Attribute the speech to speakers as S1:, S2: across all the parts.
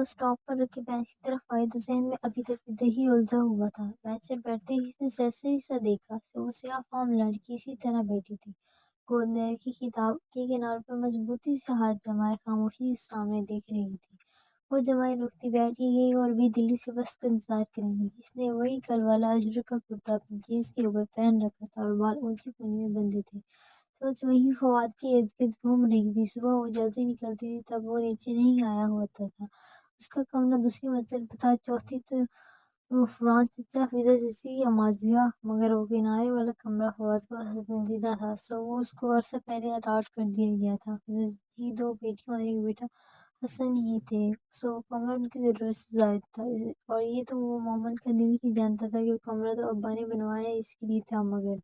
S1: وہ स्टॉप पर रखे बेंच की तरफ आए तो ज़हन में अभी तक इधर ही उलझा हुआ था। बेंच पर बैठते ही उसने जैसे ही सा देखा तो वो स्याह-फाम लड़की इसी तरह बैठी थी। गोद में रखी किताब के किनारों पर मजबूती से हाथ जमाए खामोशी से सामने देख रही थी। वो जमाई रुकती बैठी गई और बेदिली से बस का इंतजार करने लगी। इसने वही कल वाला अजरक का कुर्ता अपनी जीन्स के ऊपर पहन रखा था और बाल ऊंची पूंछ में बंधे थे। सोच वही फवाद के इर्द गिर्द घूम रही थी। सुबह वो जल्दी निकलती थी तब वो नीचे नहीं आया होता था। उसका कमरा दूसरी मंजिल पर था। चौथी तो वो फरहान चचा, फिजा चची या माजिया, मगर वो किनारे वाला कमरा फवाद का पसंदीदा था, सो वो उसको अरसा पहले अलाट कर दिया गया था। फिजा की दो बेटियां और एक बेटा हसन ही थे, सो कमरा उनकी जरूरत से जायद था। और ये तो वो मोमन का दिल ही जानता था कि वो कमरा तो अब्बा ने बनवाया इसके लिए था। मगर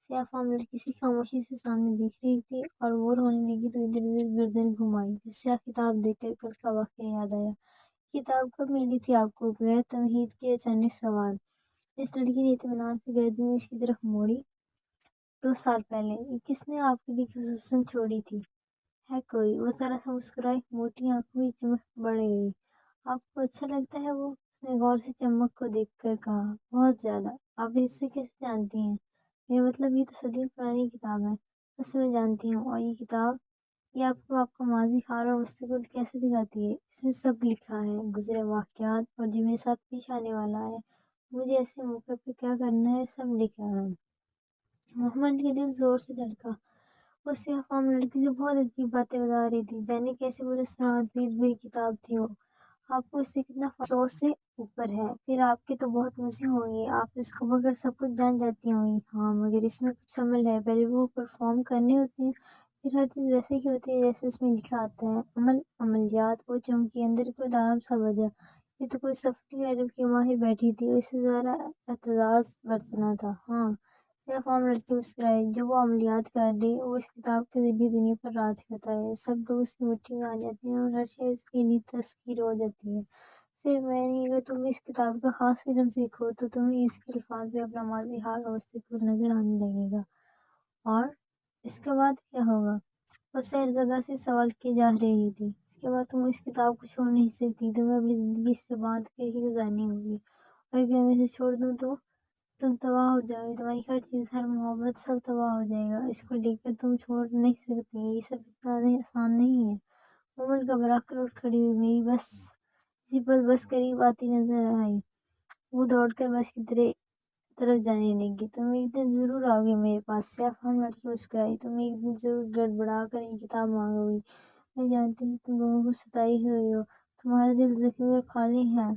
S1: सयाफाम लड़की सी खामोशी से सामने देख रही थी और वो रोने लगी तो इधर उधर गर्दन घुमाई। फिर स्याह किताब देखकर कल का वाक़या याद आया। किताब कब मिली थी आपको? गैर तमहीद के अचानक सवाल। इस लड़की ने इत्मीनान से गर्दन इसकी तरफ मोड़ी। 2 साल पहले। ये किसने आपके लिए खुसूसन छोड़ी थी? है कोई? वो जरा सा मुस्कुराई। मोटी आंखों की चमक बढ़ गई। आपको अच्छा लगता है वो? उसने गौर से चमक को देखकर कहा। बहुत ज्यादा। आप इससे कैसे जानती हैं? मेरा मतलब ये तो सदियों पुरानी किताब है। बस मैं जानती हूँ। और ये किताब, ये आपको आपका माजी, हाल और मुस्तकबिल कैसे दिखाती है? इसमें सब लिखा है, गुजरे वाक़यात और जो मेरे साथ पेश आने वाला है, मुझे ऐसे मौके पे क्या करना है, सब लिखा है। मोहम्मद के दिल जोर से धड़का। वो स्याह-फाम लड़की से बहुत अजीब बातें बता रही थी, जाने कैसे पुरस्रात भेद भरी किताब थी वो। आपको उससे कितना 100 से ऊपर है, फिर आपके तो बहुत मजे होंगे, आप इसको पढ़कर सब कुछ जान जाती होंगी। हाँ, मगर इसमें कुछ अमल है, पहले वो परफॉर्म करने होते हैं, फिर हर चीज़ वैसे ही होती है जैसे इसमें लिखा आता है। अमल, अमलियात, वो चौंकी, अंदर कोई अलार्म सा बजा। ये तो कोई सॉफ्टवेयर अरब की माहिर बैठी थी, इससे ज़रा एतजाज़ बरतना था। हाँ, या फॉर्म लड़की मुस्कुराई। जो वो अमलियात कर ले, वो इस किताब के जरिए दुनिया पर राज करता है। सब लोग उसकी मुट्ठी में आ जाते हैं और हर शय इसके लिए तस्कीर हो जाती है। सिर्फ मैं नहीं, अगर तुम इस किताब का खास इल्म सीखो तो तुम्हें इसके अल्फाज में अपना माजी, हाल और मुस्तकबिल नजर आने लगेगा। और इसके बाद क्या होगा? वो शहरज़ादा से सवाल किए जा रही थी। इसके बाद तुम इस किताब को छोड़ नहीं सकती, तुम्हें अपनी जिंदगी से बांध कर ही गुजारनी होगी। और अगर मैं इसे छोड़ दूँ तो तुम तबाह हो जाओगे, तुम्हारी हर चीज़, हर मोहब्बत, सब तबाह हो जाएगा। इसको लेकर तुम छोड़ नहीं सकती, ये सब इतना आसान नहीं है। मोमल घबरा कर उठ खड़ी हुई। मेरी बस इसी पल बस करीब आती नजर आई। वो दौड़कर बस की तरफ जाने लगी। तुम एक दिन जरूर आओगे मेरे पास। सैफ लड़की मुस्कुराई। तुम एक दिन जरूर गड़बड़ा कर ये किताब मांगोगी। मैं जानती हूँ तुम लोगों को सताई हुई हो, तुम्हारा दिल जख्मी और खाली है,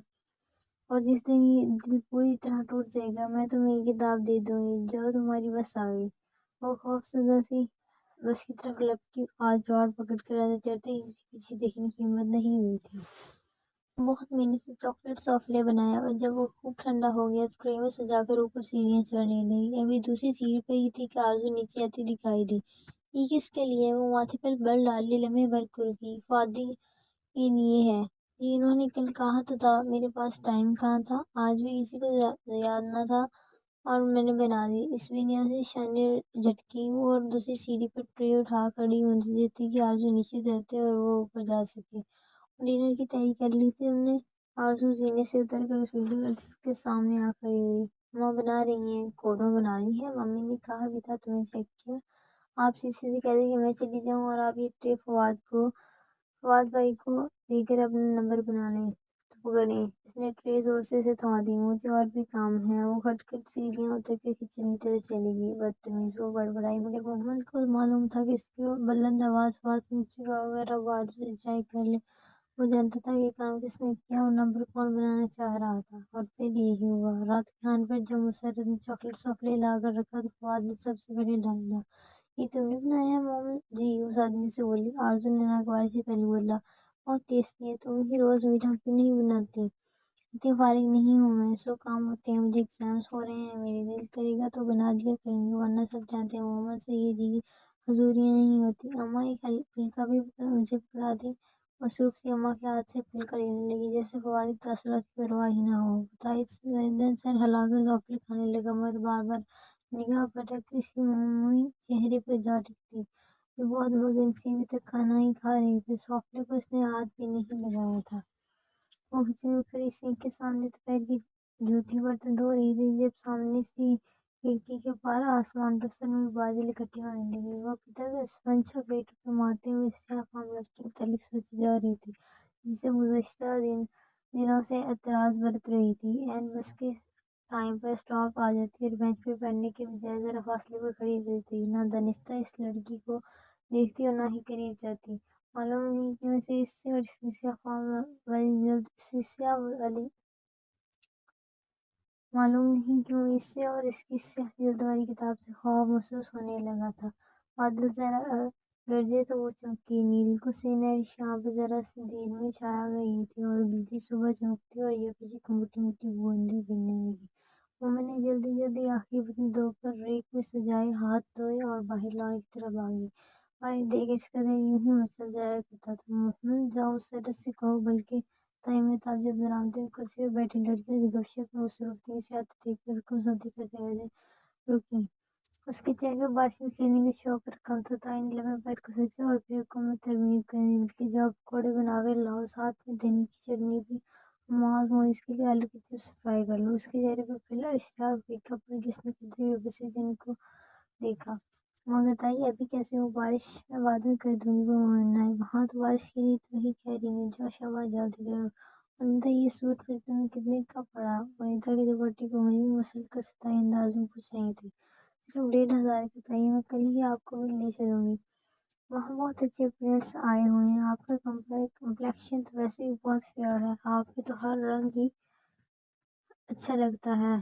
S1: और जिस दिन ये दिल पूरी तरह टूट जाएगा मैं तुम्हें ये किताब दे दूंगी। जब तुम्हारी बस आ गई। वो खौफजदा सी बस की तरफ लपकी। आज रॉड पकड़ कर आगे चढ़ते ही किसी पीछे देखने की हिम्मत नहीं हुई थी। बहुत मेहनत से चॉकलेट सॉफ्ले बनाया और जब वो खूब ठंडा हो गया तो ट्रे में सजाकर ऊपर सीढ़ियां चढ़ने लगी। अभी दूसरी सीढ़ी पर ही थी कि आरजू नीचे आती दिखाई दी। ये किसके लिए? वो माथे पर बल डाली लम्हे भर कर रुकी। फादी के लिए है जी, इन्होंने कल कहा तो था। मेरे पास टाइम कहाँ था? आज भी किसी को याद न था और मैंने बना दी। इस बिनिया से शाने झटकी वो और दूसरी सीढ़ी पर ट्रे उठा खड़ी मुंतजिर थी कि आरजू नीचे उतरते और वो ऊपर जा सके। डिनर की तैयारी कर ली थी हमने। आरजू जीने से उतर कर उस बिल्डिंग के सामने आ खड़ी हुई। माँ बना रही हैं। कौरमा बनानी है, मम्मी ने कहा भी था, तुम्हें चेक किया। आप सीधे कह दे कि मैं चली जाऊँ और आप ये ट्रे फवाद भाई को देकर अपना नंबर बना लें तो पकड़े। इसने ट्रे जोर से थमा दी। मुझे और भी काम है। वो खटखट सीढ़ियां उतर के किचन की तरफ चली गई। बदतमीज, वो बड़बड़ाई, मगर मोहम्मद को मालूम था कि इसकी बुलंद आवाज बात सुन चुका। अगर अब आरजू चाय कर ले। वो जानता था ये काम किसने किया और नंबर कौन बनाना चाह रहा था। और फिर यही हुआ। रात के खाने पर जब मुसर्रत ने चॉकलेट सॉफले ला कर रखा तो फवाद ने सबसे पहले डाला। ये तुमने बनाया है मोमन? जी, वो सादगी से बोली। आरजू ने नागवारी से पहले बोला। बहुत टेस्टी है। तुम ही रोज मीठा क्यों नहीं बनाती? इतनी फारिग नहीं हूँ मैं, सौ काम होते हैं, मुझे एग्जाम्स हो रहे हैं। मेरे दिल करेगा तो बना दिया करेंगे, वरना सब जानते हैं मोमन से ये जी हजूरियाँ नहीं होती। अम्मा एक फुल्का भी मुझे पकड़ा दी। मसरूफ सी अम्मा के हाथ से फुल्का लेने लगी जैसे फवाद की तासुरात की परवाह ही ना हो। बताई सर हिलाकर चॉकलेट खाने लगा, मगर बार बार निगाह पटक कर इसकी मुंह चेहरे पर जा टिकती। वे बहुत मगन सी अभी तक खाना ही खा रही थी। सॉफ्ले को इसने हाथ भी नहीं लगाया था। वो किचन में खड़ी सिंक के सामने दोपहर की जूठी बर्तन धो रही थी जब सामने से खिड़की के पार आसमान पर सन में बादल इकट्ठे होने लगे। वह पिता का स्पंज और पेट पर मारते हुए स्याह लड़की मुतालिक सोची जा रही थी जिसे गुज़श्ता दिनों से एतराज़ बरत रही थी। एन बस के टाइम पर स्टॉप आ जाती और बेंच पर बैठने के बजाय ज़रा फासले पर खड़ी रहती। ना दानिस्ता इस लड़की को देखती और ना ही करीब जाती। मालूम नहीं क्यों उसे इससे और इसकी वाली जल्द सिस्या वाली मालूम नहीं क्यों इससे और इसकी जल्द वाली किताब से खौफ महसूस होने लगा था। बादल जरा गरजे तो वो चौंकी। नील को सुनहरी शाम पे जरा सी देर में छा गई थी और बिजली सुबह चमकती और ये पीछे मोटी मोटी बूंदें गिरने लगी। मैंने जल्दी जल्दी आखिरी बटन धोकर रेक में सजाए, हाथ धोए और बाहर लॉन की तरफ भागी। और देख इस कदर यूं ही मचल जाया करता था। जाओ सरस से कहो, बल्कि ताई मेहताब जब बरामदे में कुर्सी पर बैठी लड़कियों से गपशप में मसरूफ से आते देखकर हुक्म शांति करते हुए रुकी। उसके चेहरे पर बारिश में खेलने का शौक रखा था। ताई ने लम्हे पैर को सोचा और फिर हुक्म में तरमीम करने बल्कि जाओ पकौड़े बनाकर लाओ, साथ में धनी की चटनी भी। मोइज के लिए आलू की चिप्स फ्राई कर लो। उसके चेहरे पर पहला इश्तियाक फीका पर किसने कितनी बेबसी से इनको देखा। मगर ताई अभी कैसे हो? बारिश मैं बाद में कर दूंगी, वो मरना है। हाँ तो बारिश के लिए तो ही कह रही हूँ, जाओ शाबाश जल्दी करो। वनिता ये सूट फिर तुम्हें कितने का पड़ा? वनिता की दुपट्टे को उंगली में मसल कर सताई अंदाज में पूछ रही थी। सिर्फ 1,500 का ताई, मैं कल ही आपको भी ले चलूंगी। वहाँ बहुत अच्छे प्रिंट्स आए हुए हैं। आपका कम्प्लेक्शन तो वैसे भी बहुत फेयर है, आप पे तो हर रंग ही अच्छा लगता है।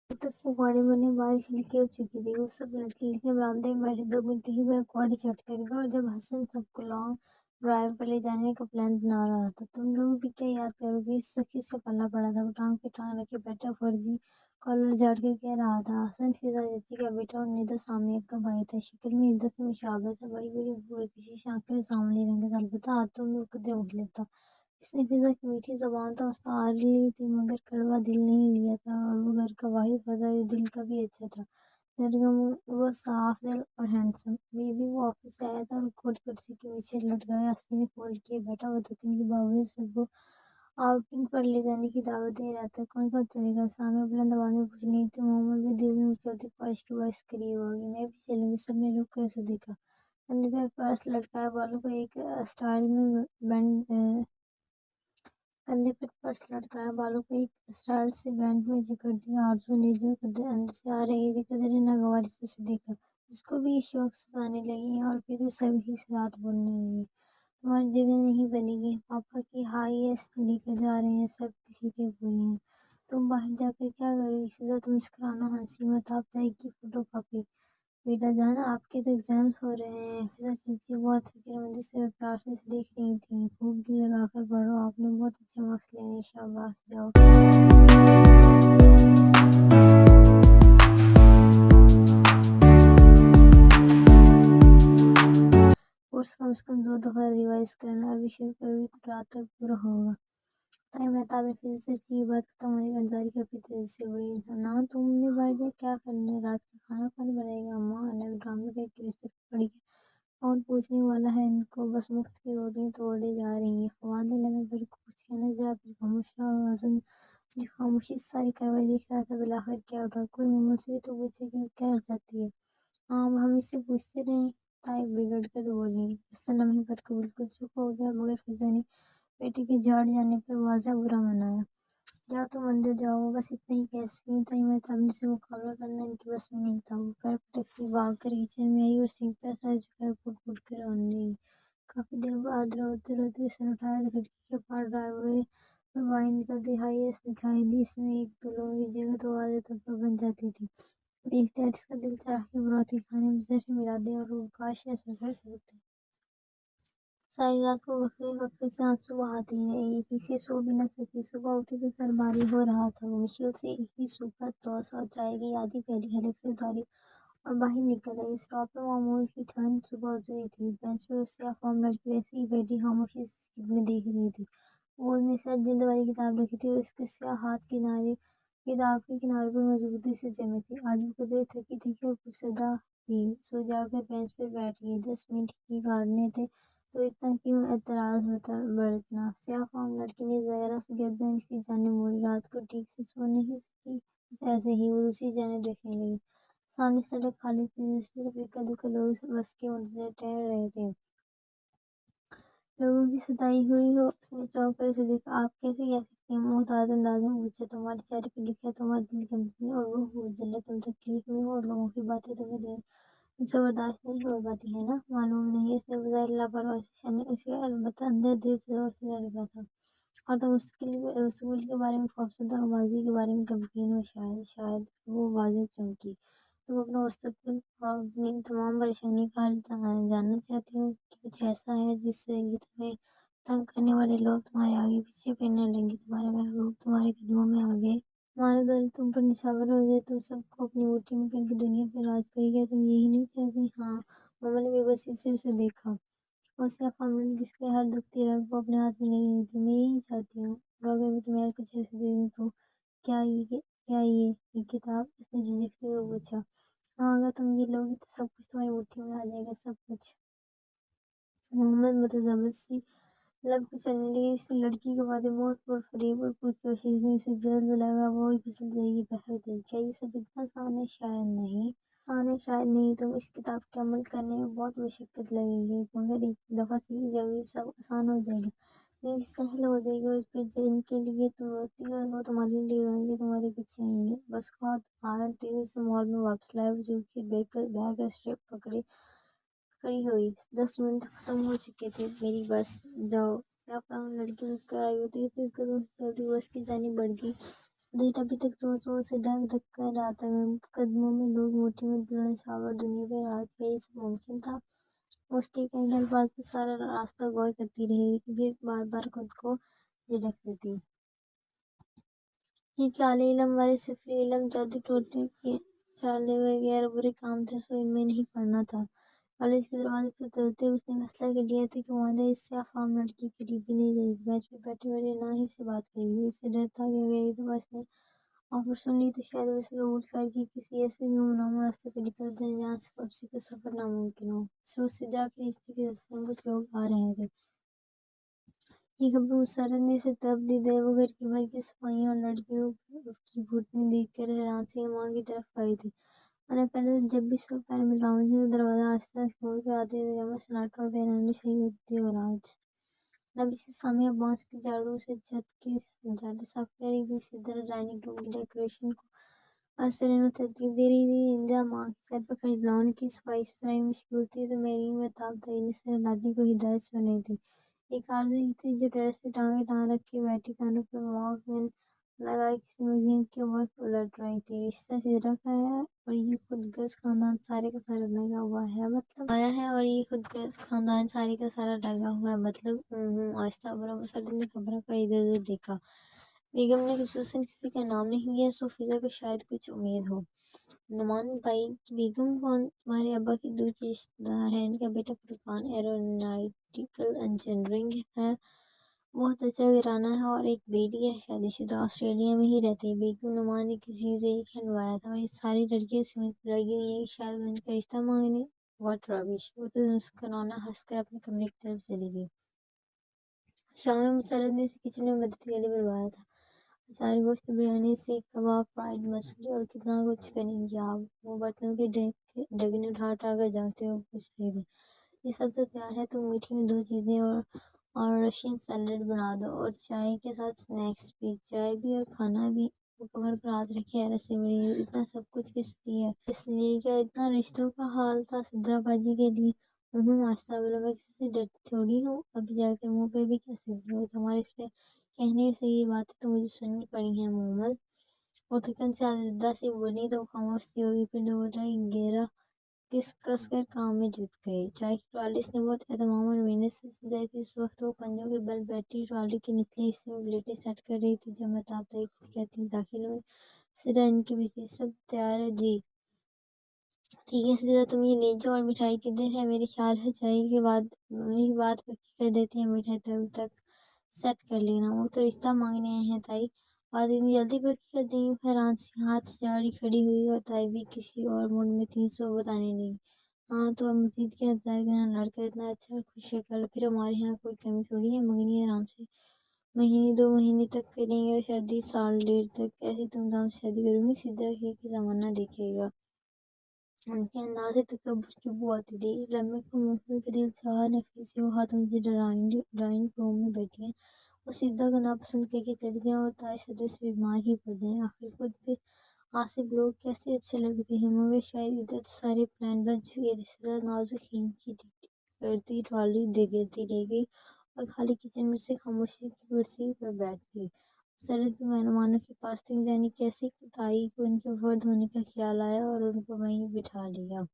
S1: अब तक पकौड़े बने, बारिश हल्की हो चुकी थी। वो सब लड़के लड़कियां बरामदे में बैठे 2 मिनट ही वह पकौड़े चट करेगा। और जब हसन सबको लॉन्ग ड्राइव पर ले जाने का प्लान बना रहा था, तुम लोग भी क्या याद करोगे, इस सखी से पल्ला पड़ा था। वो टांग पे टांग रखे बैठा फर्जी कॉलर झाड़ कर कह रहा था। हसन फिजा चाची का बेटा और निदा सामने का भाई था। शक्ल में निदा से मुशाबहत है, बड़ी बड़ी पुरकशिश आंखें और सांवले रंग का। अलबत्ता हाथों में कदर मुखलिफ था। इसने फिजा की मीठी जबान तो मुस्तार ली थी, मगर कड़वा दिल नहीं लिया था। और वो घर का वाहिद फदा जो दिल का भी अच्छा था। सरगम वो साफ दिल और हैंडसम। बेबी वो ऑफिस से आया था और कोट कुर्सी के पीछे लटकाया आस्तीन फोल्ड किए बैठा हुआ था। के बावजूद सबको आउटिंग पर ले जाने की दावत दे रहा था। कौन कौन चलेगा? सामने बुलंद आवाज में पूछ रही थी। मोहम्मद भी दिल में उछलती ख्वाहिश के बायस करीब होगी। मैं भी चलूंगी। सबने रुक कर उसे देखा। कंधे पे पर्स लटकाया, बालों को एक स्टाइल में बैंड कंधे पर पर्स लटकाया, बालों को एक स्टाइल से बैंड में जकड़ दिया। आरज़ू ने जो अंदर से आ रही थी कदर नागवार से उसे देखा। उसको भी शौक सताने लगी और फिर वो सभी से साथ बोलने लगी। तुम्हारी जगह नहीं बनेगी, पापा की हाईएस्ट लेकर जा रहे हैं, सब की सीटें पूरी हैं। तुम बाहर जाकर क्या करोगी? सीधा तुम मुस्कुराना, हंसी मत, आप चाय की फोटो कॉपी। बेटा जान, आपके तो एग्जाम्स हो रहे हैं। फिजा चाची बहुत फिक्रमंदी से और प्यार से उसे देख रही थी। खूब दिल लगाकर पढ़ो, आपने बहुत अच्छे मार्क्स लेने हैं, शाबाश जाओ। कोर्स कम से कम 2 दफा रिवाइज करना, अभी शुरू करोगी तो रात तक पूरा होगा। ताई मेहताब ने फिर से की बात खत्म होने का इंतजार किया, फिर तेजी से बोली, ना तुमने बाहर जा क्या करना है? रात का खाना कौन बनाएगा? अम्मा अलग ड्रामे करके बिस्तर पर पड़ी है। कौन पूछने वाला है इनको? बस मुफ्त की रोटियां तोड़े जा रही हैं। फवाद ने लम्हे भर को कुछ कहना चाहा, फिर खामोश रहा। और हसन जो खामोशी से सारी कार्रवाई देख रहा था, बिलाखिर क्या उठा। कोई मोहम्मद से भी तो पूछे कि वो क्या चाहती है। हाँ, अब हम इससे पूछते रहे। ताई बिगड़ कर बोली। हसन लम्हे भर को बिल्कुल चुप हो गया, मगर फिजा ने बेटे के झाड़ जाने पर वाज़ा बुरा मनाया। जाओ तुम अंदर जाओ, बस इतना ही कह सकी। ताई मेहताब से मुकाबला करना इनके बस में नहीं था। वो पैर पटकती भाग कर किचन में आई और सिंक पे सर झुकाए फुट फुट कर रोने लगी। काफी देर बाद रोते रोते सर उठाया तो खिड़की के पार ड्राइववे बाहर निकलती हाईएस्ट दिखाई दी। इसमें एक दो लोगों की जगह तो आधे तक पर बन जाती थी। एक तरह इसका दिल चाह के बुराती खाने में जहर मिला दे और वो काश ऐसा कर सकते। सारी रात को वक्फे वक्फे से आंसू बहाती रही, ठीक से सो भी न सकी। सुबह उठी तो सर भारी हो रहा था। वो मुश्किल से एक ही सूखा टॉस और चाय की आधी प्याली हलक से उतारी और बाहर निकल आई। स्टॉप पे मामूल की ठंड सुबह उतरी थी। बेंच पे उससे अफाम लड़की वैसे ही बैठी खामोशी से खिड़की में देख रही थी। गोद में शायद जिल्द वाली किताब रखी थी और उसके स्याह हाथ किताब के किनारे पर मजबूती से जमे थे। आज भी कुदरत थकी थी और पुरसदा थी। सो जाकर बेंच पर बैठ गई। 10 मिनट ही काटने थे तो इतना क्यों एतराज बरतना। स्याह फार्म लड़की ने जरा सी गर्दन इसकी जाने मोड़ी। रात को ठीक से सो नहीं सकी। बस ऐसे ही वो दूसरी जाने देखने लगी। सामने सड़क खाली थी। दूसरी तरफ इक्का दुक्का लोग बस के मुंतजर ठहर रहे थे। लोगों की सताई हुई हो। उसने चौंक कर उसे देखा। आप कैसे कह सकती हैं? मोहताज अंदाज में पूछा। तुम्हारे चेहरे पर लिखा है तुम्हारे दिल की धड़कन और वो हुज्जत है। तुम तकलीफ में हो और लोगों की बातें तुम्हें तुमसे बर्दाश्त नहीं हो पाती है ना? मालूम नहीं। इसने बजाय लापरवाही से उसे अलबत्ता अंदर दिल से जोर से लगा था। और तुम मुस्तकबिल के बारे में खौफजदा और माजी के बारे में गमगीन हो। शायद वो वाज़ेह चौंकी। तुम अपना मुस्तकबिल और अपनी तमाम परेशानी का हल जानना चाहती हो कि कुछ ऐसा है जिससे ये तुम्हें तंग करने वाले लोग तुम्हारे आगे पीछे फिरने लगे, तुम्हारे महबूब तुम्हारे कदमों में आ गए, तुम्हारा दौलत तुम पर निछावर हो जाए, तुम सबको अपनी मुट्ठी में करके दुनिया पर राज करेगी। क्या तुम यही नहीं चाहती? हाँ। मामा ने बेबसी से उसे देखा। उससे अफाम जिसके हर दुखती रग वो अपने हाथ में नहीं रही थी। मैं यही चाहती हूँ। और अगर मैं तुम्हें कुछ ऐसे दे दूँ तो क्या ये किताब? उसने झिझकते हुए पूछा। हाँ, अगर तुम ये लोगी तो सब कुछ तुम्हारी मुट्ठी में आ जाएगा, सब कुछ। मोहम्मद मुतज़ब्बिसी लब कुचलने लगी। उसकी लड़की के बातें बहुत पुरफरेब और पुरकोशिश ने उसे जल्द लगा वो ही फिसल जाएगी, बहक जाएगी। क्या ये सब इतना आसान है? शायद नहीं। तुम इस किताब के अमल करने में बहुत मुशक्कत लगेगी, मगर एक दफ़ा सीख जाओगी सब आसान हो जाएगा, जिंदगी सहल हो जाएगी। और फिर जिनके लिए तुम रोती हो वो तुम्हारे लिए रोएंगे, तुम्हारे पीछे आएंगे। बस कहो। आनंद तेजी से मॉल में वापस लाया। वो झुक के बैग स्ट्रेप खड़ी हुई। 10 मिनट खत्म हो चुके थे। मेरी बस, जाओ। सैफरान लड़की मुस्कुराई होती थी। कदम चलती बस की जानिब बढ़ गई। देर अभी तक सोच से धक धक कर रहा था। मैं कदमों में लोग मुट्ठी में दिल नछावर दुनिया पे राज क्या ये सब मुमकिन था? उसके कई अल्फाज पर सारा रास्ता गौर करती रही, फिर बार बार खुद को झिड़कती थी। ये काले इलम वाले सिफरी इलम, जादू टोटके के चाले वगैरह बुरे काम थे, सो इनमें नहीं पड़ना था। कॉलेज के दरवाजे पर उतरते उसने फैसला कर लिया था कि वो आइंदा इससे अफाम लड़की के करीब भी नहीं जाएगी। बेंच पे बैठे बैठे ना ही से बात करेगी। इससे डर था कि अगर एक दफा इसने ऑफर सुन ली तो शायद वो इसे कबूल करके किसी ऐसे गुमनाम रास्ते पर निकल जाए जहाँ से वापसी का सफर नामुमकिन हो। रोज से जाकर रिश्ते के सिलसिले में कुछ लोग आ रहे थे। ये खबर मुसरत ने इसे तब दी। वो घर की भर की सफाइयाँ और लड़कियों की घुटनी देखकर हैरान सी माँ की तरफ आई थी। मैंने पहले जब भी दोपहर में लाउंज में दरवाजा आस्ते आस्ते खोल कर आती थी, घर में सन्नाटा और बेरहमी छाई होती थी। और आज नबी से सामिया बांस की झाड़ू से छत के जाले साफ कर रही थी। इसी तरह डाइनिंग रूम की डेकोरेशन को असरनो तरतीब दे रही थी। इंदिरा माँ के सर पर खड़ी लॉन की सफाई सुथराई में मशगूल थी तो मेरी में ताबदारी ने सर लादी को हिदायत सुन रही थी। एक आदमी थी जो टेरेस पे टांगे टांग रख के बैठी, कानों पे वॉकमैन लगाए किसी मैगजीन के वक्त उलट रही थी। रिश्ता सिदरा का है और ये खुदगर्ज खानदान सारे का सारा लगा हुआ है, मतलब आया है और ये खुदगर्ज खानदान सारे का सारा लगा हुआ है, मतलब आहिस्ता बुरा मुसल्लिम ने घबरा कर इधर उधर देखा। बेगम ने खुसूसन किसी का नाम नहीं लिया, सो फिजा को शायद कुछ उम्मीद हो। नुमान भाई की बेगम कौन? तुम्हारे अब्बा की दूर के रिश्तेदार है। इनका बेटा फुरकान एरोनॉटिकल इंजीनियरिंग है, बहुत अच्छा घराना है और एक बेटी है शादीशुदा, ऑस्ट्रेलिया में ही रहती है। बेगम नुमान ने किसी से कहलवाया था और ये सारी लड़कियां इसमें लगी हुई है कि शायद वो इनका रिश्ता मांगने। What rubbish. वो तो मुस्कुराना हंसकर अपने कमरे की तरफ चली गई। शाम में मुसरत ने इसे किचन में मदद के लिए बुलवाया था। अचार, गोश्त, बिरयानी, सीख कबाब, फ्राइड मछली और कितना कुछ करेंगी आप? वो बर्तनों के ढकने उठा उठा कर झाँकते हुए पूछ रहे थे। ये सब तो तैयार है, तुम मीठी में दो चीजें और रशियन सैलेड बना दो और चाय के साथ स्नैक्स भी। चाय भी और खाना भी। वो कमर पर हाथ रखे हैरत से बड़ी। इतना सब कुछ किस लिए? इसलिए क्या इतना रिश्तों का हाल था सिद्रा बाजी के लिए? आस्था बोला। मैं किसी से डरती थोड़ी हूँ। अभी जाकर मुंह पे भी क्या सीधी हो तुम्हारे इस पे कहने से ये बातें तो मुझे सुननी पड़ी हैं मोहम्मद। वो थकन से आज़ादा सी बोली तो खामोश सी होगी, फिर दोबारा एक गहरा किस कस कर काम में जुट गई। चाय की ट्रॉली इसने बहुत एहतमाम और मेहनत से सजाई थी। इस वक्त वो पंजों के बल बैठी ट्रॉली के निचले हिस्से में प्लेटें सेट कर रही थी। जब महताब ताई कुछ कहती दाखिल हुई, सिरा इनके पीछे, सब तैयार है जी? ठीक है सीधा, तुम ये ले जाओ और मिठाई की देर है, मेरे ख्याल है चाय के बाद मम्मी बात पक्की कर देती है, मिठाई तब तक सेट कर लेना। वो तो रिश्ता मांगने आए हैं ताई, बात इतनी जल्दी पक्की कर देंगी? हैरान सी हाथ जारी खड़ी हुई और ताई भी किसी और मूड में थी, सो बताने लगी। हाँ तो अब मजीद क्या इंतजार करना, लड़का इतना अच्छा खुश शक्ल, फिर हमारे यहाँ कोई कमी थोड़ी है, मंगनी आराम से महीने 2 महीने तक करेंगे और शादी साल डेढ़ तक। ऐसी धूमधाम से शादी करूंगी, सीधा ही की जमाना देखेगा। उनके अंदाज से तकब्बुर की बू आती थी। लम्बे को मुंह के दिल चाहा नफीस वो हाथों से ड्राइंग रूम में बैठी हैं। वो सीधा को नापसंद करके चली जाए और ताज सदर से बीमार ही पड़ जाए। आखिर खुद पे आसिफ लोग कैसे अच्छे लगते हैं, मगर शायद इधर तो सारे प्लान बन चुके थे। सदा नाजुक हिम की करती ट्रॉली दे गिरती ले गई और खाली किचन में से खामोशी की कुर्सी पर बैठ गई। सरहद मेहमानों के पास थी, जाने कैसे ताई को उनके वर्द होने का ख्याल आया और उनको वहीं बिठा लिया।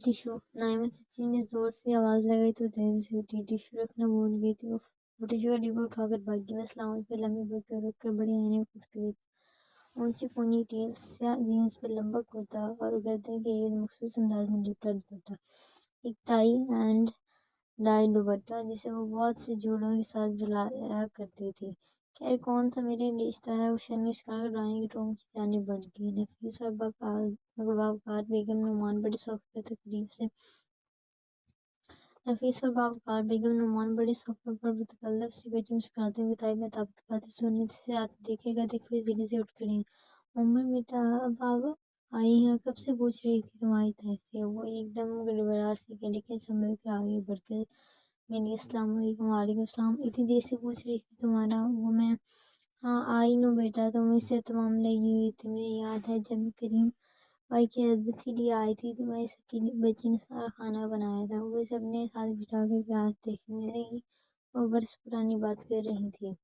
S1: टिशू नाइमा चची ने जोर से आवाज लगाई तो तेजी से उठी। टिशू रखना भूल गई थी वो टिशू का डिब्बा उठाकर भागी। बस लाउंज पे लंबी बक रखकर बड़े आईने में खुद के देखा। ऊंची पोनी टेल, स्याह जीन्स पे लंबा कुर्ता और गर्दन के एक मखसूस अंदाज में लिपटा दुपट्टा, एक टाई एंड डाई दुपट्टा जिसे वो बहुत से जोड़ों के साथ जलाया करती थी। खैर कौन सा मेरे रिश्ता है, वो शर्मिश कर ड्राइंग रूम की जाने बढ़ गई। नफीस और बावकार बेगम नुमान बड़े शौक पर तकरीब से नफीस और बावकार बेगम नुमान बड़े शौक पर तकल्लुफ से बेटी मुस्कुराते हुए ताई महताब की बातें सुनने से आते देखेगा देखो दिल्ली से उठ खड़ी। उम्र बेटा अब आप आई हैं, कब से पूछ रही थी तुम्हारी ताई से। वो एकदम गड़बड़ा सी गई लेकिन संभल कर आगे बढ़कर मैंने अस्सलाम वालेकुम। वालेकुम सलाम। इतनी देर से पूछ रही थी तुम्हारा वो मैं। हाँ आई नो बेटा, तुम इससे तमाम लगी हुई थी। मुझे याद है जब मैं करीम भाई की अदब के लिए आई थी तो मैं सबकी बच्ची ने सारा खाना बनाया था। वो सबने साथ बिठा कर प्याज देखने लगी और बरस पुरानी बात कर रही थी।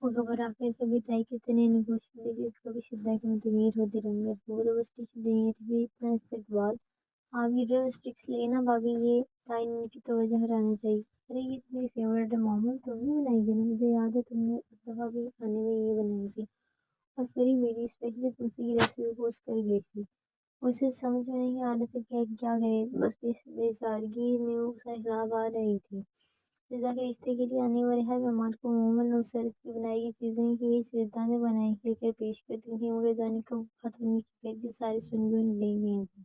S1: वो घबरा कर कभी ताई के तने नगोश लगी, कभी शिद्दा के मुतगैर होती रंगत। वो तो बस टिश्यू देनी थी, फिर इतना इस्तकबाल। आप ये ड्रम स्टिक्स लेना भाभी, ये ताई ने उनकी तवज्जो हटाना चाहिए। अरे ये तो मेरी फेवरेट है मामूल, तुमने बनाई थी ना, मुझे याद है तुमने उस दफा भी खाने में ये बनाई थी। और फिर ही मेरी स्पेशली तुमसे ये रेसिपी पोस्ट कर गई थी। उसे समझ में नहीं आ रहा था क्या करे, बस बेचारगी में वो सैलाब आ रही थी। रिज़ा के रिश्ते के लिए आने वाले हर मेहमान को मोमन नुसरत की बनाई गई चीज़ें की वही सिरदा ने बनाई लेकर पेश करती थी, मगर जाने कब खत्म उनकी घर की सारी सुनगुन ले गई थी।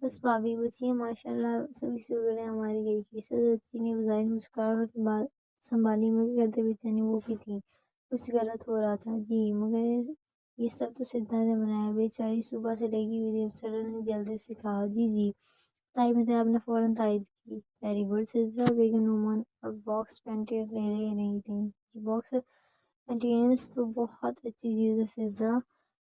S1: बस भाभी बच्चियां माशाल्लाह सभी सुगड़े हमारी गई की। सच्ची ने बज़ाहिर मुस्कुराहट बात संभाली, मगर कहते बेचारी वो भी थी कुछ गलत हो रहा था जी, मगर ये सब तो सिद्धा ने बनाया। बेचारी सुबह से लगी हुई थी। सरल ने जल्दी से कहा जी जी। ताई महताब ने फौरन तायद की। Very good. सिद्रा बेगम नुमान अब बॉक्स पेंटेड ले रही थी। बॉक्स पेंटेनेंस तो बहुत अच्छी चीज़ है सिद्रा,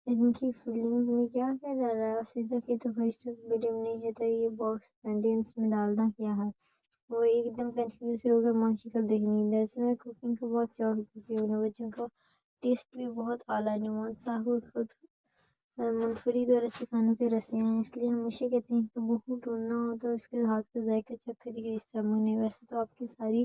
S1: इनकी फीलिंग में क्या क्या डाला है। और सीधा के तो फरिश्तों को बेटे में नहीं कहता ये बॉक्स पेंटेन्स में डालना क्या है। वो एकदम कंफ्यूज होकर माँ की कल देखनी। दरअसल मैं कुकिंग का बहुत शौक थी, उन्हें बच्चों का टेस्ट भी बहुत आला। नुमान साहब खुद मुनफरिद और अच्छे खानों के रसिया हैं, इसलिए हमेशा कहते हैं कि बहू ढूंढना हो तो उसके हाथ का जायका चख कर ही रिश्ता मांगने। वैसे तो आपकी सारी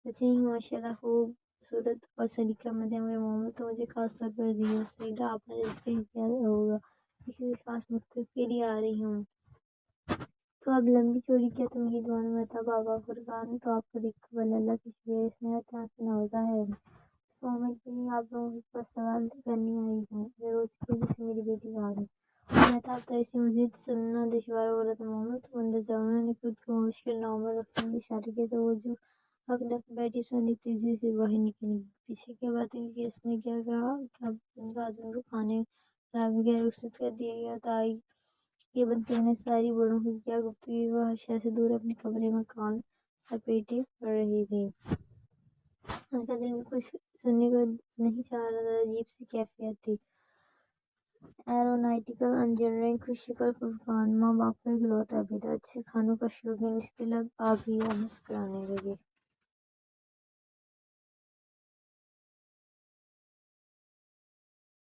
S1: बच्चे ही माशाल्लाह खूबसूरत और सलीकामंद है, मगर मोहम्मद तो मुझे खास तौर पर अजीज है। सईदा आपने रिश्ते क्या होगा, इसी खास मकसद के लिए आ रही हूँ। तो अब लंबी चौड़ी क्या तुम ही दुआ में था बाबा फुरकान, तो आपको देखकर अल्लाह की शुक्रिया स्नेह से नवाजा है। इस मोमेंट के लिए आप लोगों के पास सवाल करने आई हूँ। ये रोज की वजह से मेरी बेटी कहाँ है। मैं था अब ऐसी मजीद सुनना दुश्वार हो रहा था। मोहम्मद तुम अंदर जाओ। उन्होंने खुद को मुश्किल नॉर्मल रखने की इशारे किया तो वो जो हक तक बैठी सोनी तेजी से बाहर निकली। पीछे क्या बात है कि इसने क्या कहा, क्या उनका आदमी को खाने बगैर रुखसत कर दिया गया था। ये बंद करने सारी बड़ों की क्या गुफ्तगू, वो हर्षा से दूर अपने कमरे में कान लपेटे पड़ रही थी। उनका दिल में कुछ सुनने को नहीं चाह रहा था, अजीब सी कैफियत थी। एरोनॉटिकल इंजीनियरिंग खुश शक्ल फुरकान माँ बाप का इकलौता बेटा, अच्छे खानों का शौकीन, इसके लिए आप ही मुस्कुराने लगे।